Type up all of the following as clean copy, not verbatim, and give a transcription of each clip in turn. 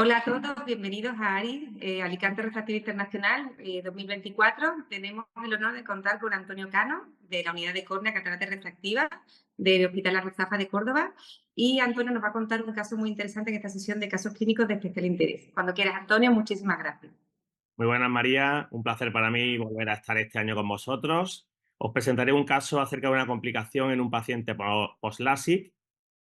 Hola a todos, bienvenidos a ARI, Alicante Refractivo Internacional 2024. Tenemos el honor de contar con Antonio Cano, de la Unidad de Córnea Catarata y Refractiva del Hospital La Ruzafa de Córdoba. Y Antonio nos va a contar un caso muy interesante en esta sesión de casos clínicos de especial interés. Cuando quieras, Antonio, muchísimas gracias. Muy buenas, María. Un placer para mí volver a estar este año con vosotros. Os presentaré un caso acerca de una complicación en un paciente post-LASIK.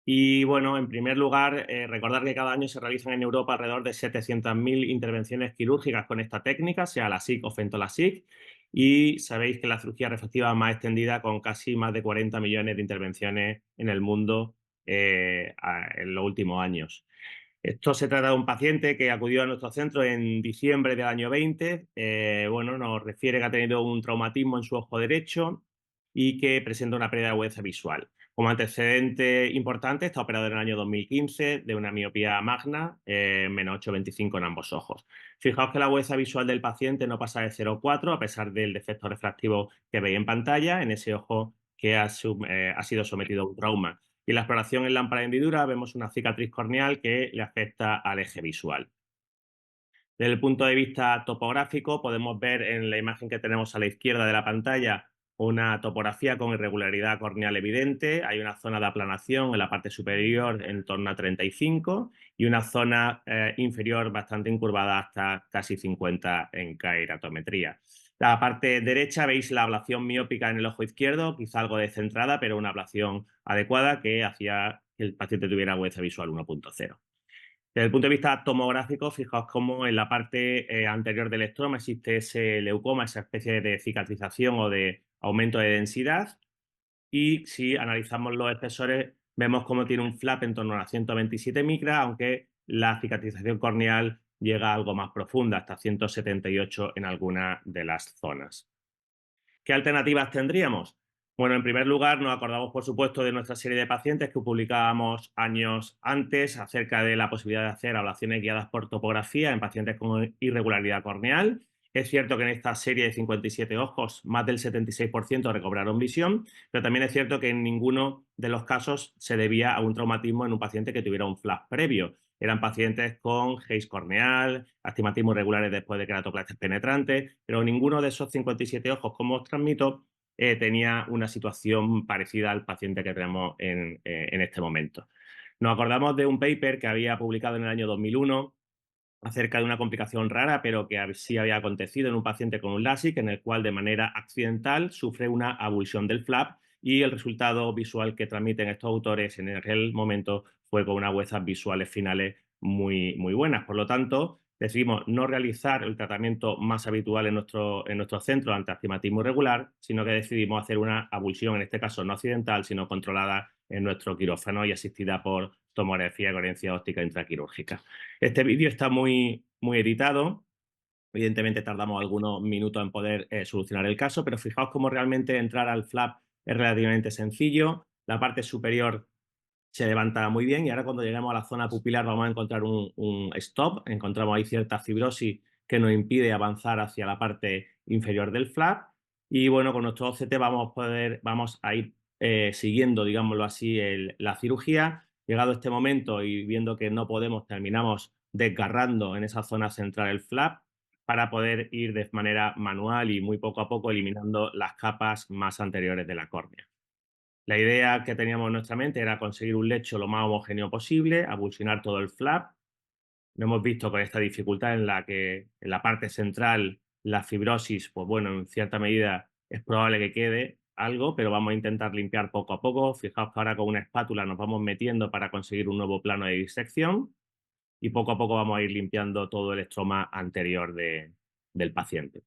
Y bueno, en primer lugar, recordar que cada año se realizan en Europa alrededor de 700.000 intervenciones quirúrgicas con esta técnica, sea LASIK o FentoLASIK. Y sabéis que la cirugía refractiva más extendida con casi más de 40 millones de intervenciones en el mundo en los últimos años. Esto se trata de un paciente que acudió a nuestro centro en diciembre del año 20. Bueno, nos refiere que ha tenido un traumatismo en su ojo derecho y que presenta una pérdida de agudeza visual. Como antecedente importante, está operado en el año 2015 de una miopía magna, menos 8,25 en ambos ojos. Fijaos que la agudeza visual del paciente no pasa de 0,4 a pesar del defecto refractivo que veis en pantalla en ese ojo que ha sido sometido a un trauma. Y en la exploración en lámpara de hendidura vemos una cicatriz corneal que le afecta al eje visual. Desde el punto de vista topográfico, podemos ver en la imagen que tenemos a la izquierda de la pantalla una topografía con irregularidad corneal evidente. Hay una zona de aplanación en la parte superior en torno a 35 y una zona inferior bastante incurvada hasta casi 50 en keratometría. La parte derecha veis la ablación miópica en el ojo izquierdo, quizá algo descentrada, pero una ablación adecuada que hacía que el paciente tuviera agudeza visual 1,0. Desde el punto de vista tomográfico, fijaos cómo en la parte anterior del estroma existe ese leucoma, esa especie de cicatrización o de aumento de densidad. Y si analizamos los espesores, vemos cómo tiene un flap en torno a 127 micras, aunque la cicatrización corneal llega a algo más profunda, hasta 178 en alguna de las zonas. ¿Qué alternativas tendríamos? Bueno, en primer lugar, nos acordamos, por supuesto, de nuestra serie de pacientes que publicábamos años antes acerca de la posibilidad de hacer ablaciones guiadas por topografía en pacientes con irregularidad corneal. Es cierto que en esta serie de 57 ojos, más del 76% recobraron visión, pero también es cierto que en ninguno de los casos se debía a un traumatismo en un paciente que tuviera un flash previo. Eran pacientes con haze corneal, astigmatismos irregulares después de queratoplastia penetrante, pero ninguno de esos 57 ojos, como os transmito, tenía una situación parecida al paciente que tenemos en este momento. Nos acordamos de un paper que había publicado en el año 2001 acerca de una complicación rara, pero que sí había acontecido en un paciente con un LASIK, en el cual de manera accidental sufre una avulsión del flap y el resultado visual que transmiten estos autores en aquel momento fue con unas huezas visuales finales muy, muy buenas. Por lo tanto, decidimos no realizar el tratamiento más habitual en nuestro centro ante astigmatismo irregular, sino que decidimos hacer una avulsión, en este caso no accidental, sino controlada en nuestro quirófano y asistida por tomografía de coherencia óptica intraquirúrgica. Este vídeo está muy, muy editado. Evidentemente tardamos algunos minutos en poder solucionar el caso, pero fijaos cómo realmente entrar al flap es relativamente sencillo. La parte superior se levanta muy bien y ahora cuando lleguemos a la zona pupilar vamos a encontrar un stop. Encontramos ahí cierta fibrosis que nos impide avanzar hacia la parte inferior del flap. Y bueno, con nuestro OCT vamos a ir siguiendo, digámoslo así, la cirugía. Llegado este momento y viendo que no podemos, terminamos desgarrando en esa zona central el flap para poder ir de manera manual y muy poco a poco eliminando las capas más anteriores de la córnea. La idea que teníamos en nuestra mente era conseguir un lecho lo más homogéneo posible, abulsionar todo el flap. Lo hemos visto con esta dificultad en la que en la parte central la fibrosis, pues bueno, en cierta medida es probable que quede algo, pero vamos a intentar limpiar poco a poco. Fijaos que ahora con una espátula nos vamos metiendo para conseguir un nuevo plano de disección y poco a poco vamos a ir limpiando todo el estroma anterior del paciente.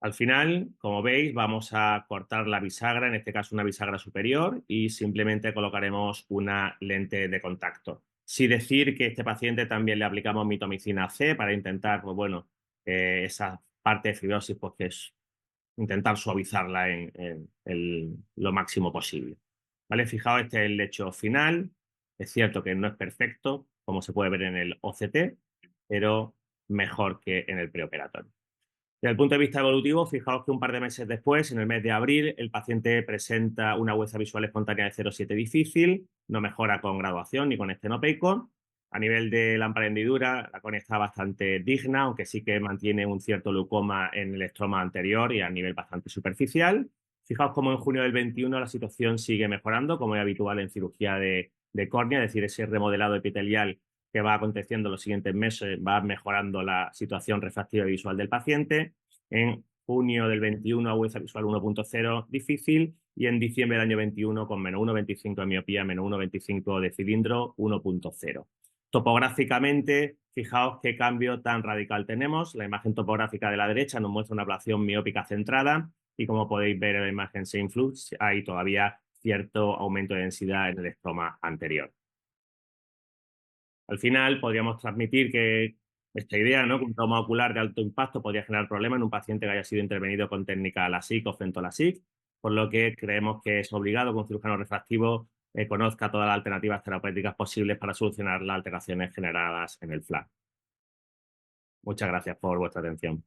Al final, como veis, vamos a cortar la bisagra, en este caso una bisagra superior, y simplemente colocaremos una lente de contacto. Sí decir que a este paciente también le aplicamos mitomicina C para intentar, pues bueno, esa parte de fibrosis, pues que es intentar suavizarla en lo máximo posible. ¿Vale? Fijaos, este es el lecho final. Es cierto que no es perfecto, como se puede ver en el OCT, pero mejor que en el preoperatorio. Desde el punto de vista evolutivo, fijaos que un par de meses después, en el mes de abril, el paciente presenta una agudeza visual espontánea de 0,7 difícil, no mejora con graduación ni con estenopeico. A nivel de lámpara de hendidura, la córnea está bastante digna, aunque sí que mantiene un cierto leucoma en el estroma anterior y a nivel bastante superficial. Fijaos cómo en junio del 21 la situación sigue mejorando, como es habitual en cirugía de córnea, es decir, ese remodelado epitelial que va aconteciendo en los siguientes meses va mejorando la situación refractiva y visual del paciente. En junio del 21, agudeza visual 1.0 difícil, y en diciembre del año 21 con menos 1,25 de miopía, menos 1,25 de cilindro, 1.0. Topográficamente, fijaos qué cambio tan radical tenemos. La imagen topográfica de la derecha nos muestra una ablación miópica centrada y, como podéis ver en la imagen Same Flux, hay todavía cierto aumento de densidad en el estroma anterior. Al final, podríamos transmitir que esta idea, ¿no?, que un trauma ocular de alto impacto podría generar problemas en un paciente que haya sido intervenido con técnica LASIK o FentoLASIK, por lo que creemos que es obligado que un cirujano refractivo conozca todas las alternativas terapéuticas posibles para solucionar las alteraciones generadas en el FLAP. Muchas gracias por vuestra atención.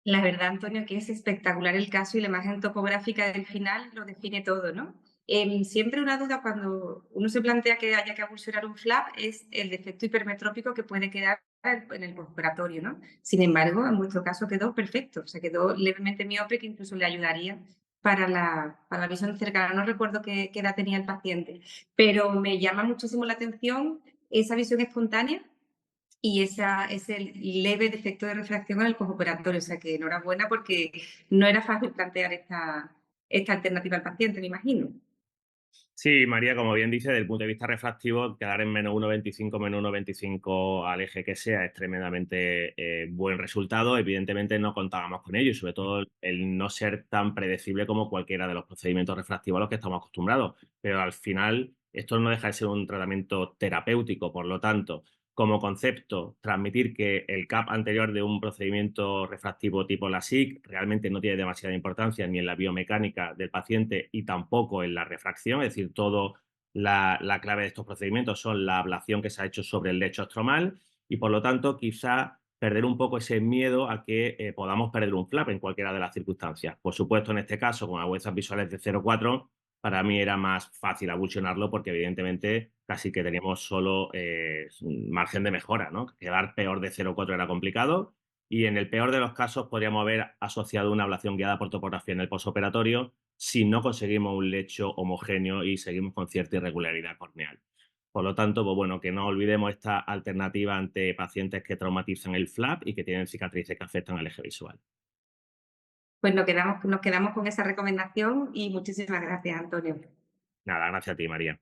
La verdad, Antonio, que es espectacular el caso y la imagen topográfica del final lo define todo, ¿no? Siempre una duda cuando uno se plantea que haya que avulsionar un flap es el defecto hipermetrópico que puede quedar en el postoperatorio, ¿no? Sin embargo, en vuestro caso quedó perfecto, o sea, quedó levemente miope que incluso le ayudaría para la visión cercana. No recuerdo qué edad tenía el paciente, pero me llama muchísimo la atención esa visión espontánea y ese leve defecto de refracción en el postoperatorio. O sea que enhorabuena porque no era fácil plantear esta alternativa al paciente, me imagino. Sí, María, como bien dice, desde el punto de vista refractivo, quedar en menos 1,25, menos 1,25 al eje que sea es tremendamente buen resultado. Evidentemente no contábamos con ello y sobre todo el no ser tan predecible como cualquiera de los procedimientos refractivos a los que estamos acostumbrados. Pero al final esto no deja de ser un tratamiento terapéutico, por lo tanto, como concepto, transmitir que el CAP anterior de un procedimiento refractivo tipo LASIK realmente no tiene demasiada importancia ni en la biomecánica del paciente y tampoco en la refracción, es decir, todo la clave de estos procedimientos son la ablación que se ha hecho sobre el lecho estromal y, por lo tanto, quizá perder un poco ese miedo a que podamos perder un flap en cualquiera de las circunstancias. Por supuesto, en este caso, con agudezas visuales de 0,4, para mí era más fácil abulsionarlo porque evidentemente casi que teníamos solo margen de mejora, ¿no? Quedar peor de 0,4 era complicado y en el peor de los casos podríamos haber asociado una ablación guiada por topografía en el postoperatorio si no conseguimos un lecho homogéneo y seguimos con cierta irregularidad corneal. Por lo tanto, pues bueno, que no olvidemos esta alternativa ante pacientes que traumatizan el flap y que tienen cicatrices que afectan al eje visual. Pues nos quedamos con esa recomendación y muchísimas gracias, Antonio. Nada, gracias a ti, María.